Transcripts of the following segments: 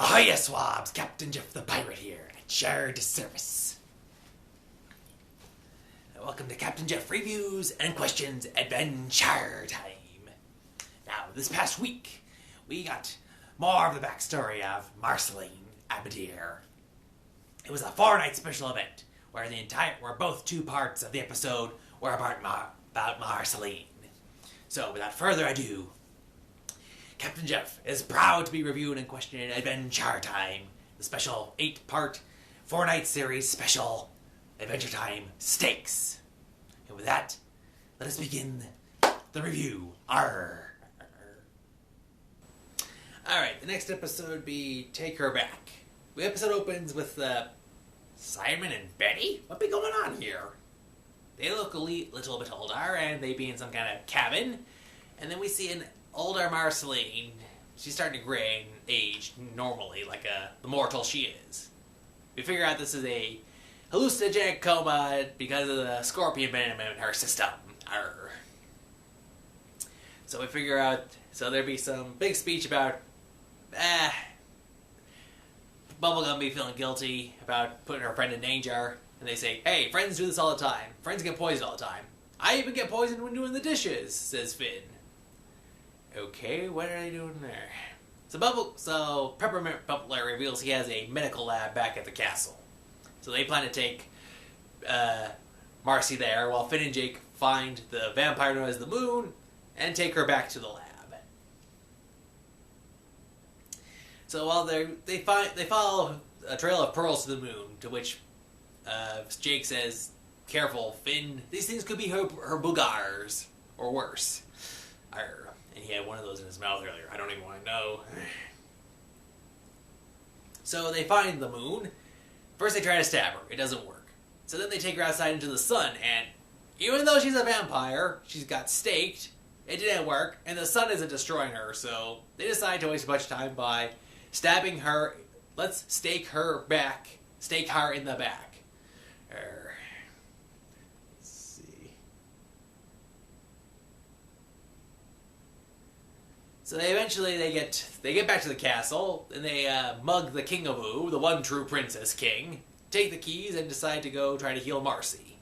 Ahoy, swabs! Captain Jeff the Pirate here, at your disservice. Welcome to Captain Jeff Reviews and Questions Adventure Time. Now, this past week, we got more of the backstory of Marceline Abadier. It was a 4-night special event where both two parts of the episode were about Marceline. So, without further ado, Captain Jeff is proud to be reviewing and questioning Adventure Time, the special 8-part, 4-night series special Adventure Time Stakes. And with that, let us begin the review. Alright, the next episode would be Take Her Back. The episode opens with Simon and Betty? What be going on here? They look a little bit older, and they be in some kind of cabin. And then we see an older Marceline. She's starting to gray and age normally, like the mortal she is. We figure out this is a hallucinogenic coma because of the scorpion venom in her system. Arr. So we figure out, so there'd be some big speech about, Bubblegum be feeling guilty about putting her friend in danger. And they say, hey, friends do this all the time. Friends get poisoned all the time. I even get poisoned when doing the dishes, says Finn. Okay, what are they doing there? So Peppermint Butler reveals he has a medical lab back at the castle. So they plan to take Marcy there while Finn and Jake find the vampire known as the Moon and take her back to the lab. So while they follow a trail of pearls to the Moon, to which Jake says, careful, Finn, these things could be her boogars, or worse. Arr. And he had one of those in his mouth earlier. I don't even want to know. So they find the Moon. First they try to stab her. It doesn't work. So then they take her outside into the sun, and even though she's a vampire, she's got staked. It didn't work, and the sun isn't destroying her, so they decide to waste a bunch of time by stabbing her. Let's stake her in the back. Let's see. So they get back to the castle, and they mug the King of Ooh, the one true Princess King, take the keys, and decide to go try to heal Marcy.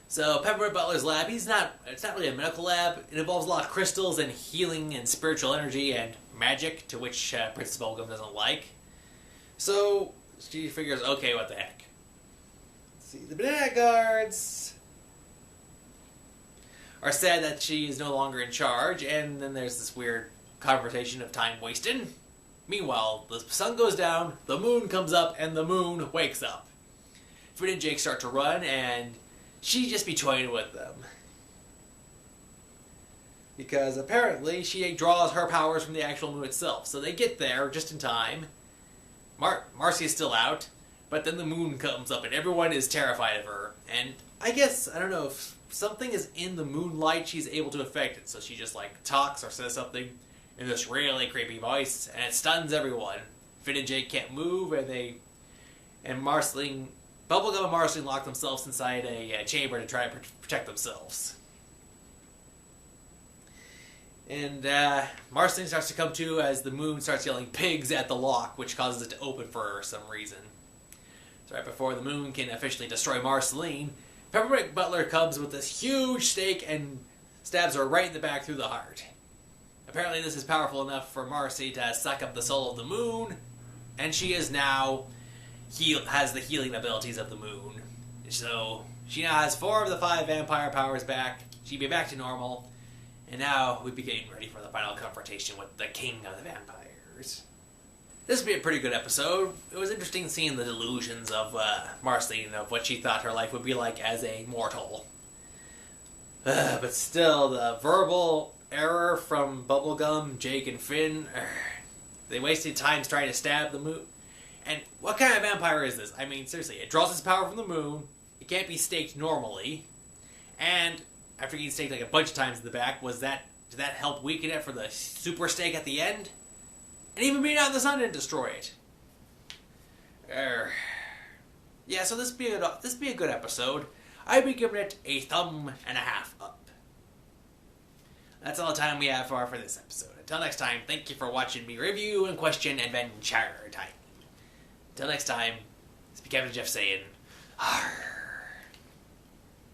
So Peppermint Butler's lab, it's not really a medical lab. It involves a lot of crystals and healing and spiritual energy and magic, to which Princess Bubblegum doesn't like. So she figures, okay, what the heck. Let's see, the Banana Guards are sad that she is no longer in charge, and then there's this weird conversation of time wasted. Meanwhile, the sun goes down, the moon comes up, and the moon wakes up. Finn and Jake start to run, and she just be toying with them. Because apparently she draws her powers from the actual moon itself. So they get there just in time. Marcy is still out, but then the moon comes up and everyone is terrified of her. And I guess, I don't know, if something is in the moonlight, she's able to affect it. So she just talks or says something in this really creepy voice, and it stuns everyone. Finn and Jake can't move, and Marceline, Bubblegum and Marceline lock themselves inside a chamber to try to protect themselves. And Marceline starts to come to as the moon starts yelling pigs at the lock, which causes it to open for some reason. So right before the moon can officially destroy Marceline, Peppermint Butler comes with this huge stake and stabs her right in the back through the heart. Apparently this is powerful enough for Marcy to suck up the soul of the moon, and she is now has the healing abilities of the moon. So she now has 4 of the 5 vampire powers back. She'd be back to normal. And now we'd be getting ready for the final confrontation with the king of the vampires. This would be a pretty good episode. It was interesting seeing the delusions of Marceline, of what she thought her life would be like as a mortal. But still, the verbal error from Bubblegum, Jake, and Finn, they wasted time trying to stab the moon. And what kind of vampire is this? I mean, seriously, it draws its power from the moon, it can't be staked normally, and after getting staked a bunch of times in the back, did that help weaken it for the super stake at the end? And even being out in the sun didn't destroy it. Yeah, so this be a good episode. I'd be giving it a 1.5 thumbs up. That's all the time we have for this episode. Until next time, thank you for watching me review and question Adventure Time. Until next time, it's Captain Jeff saying, Arr.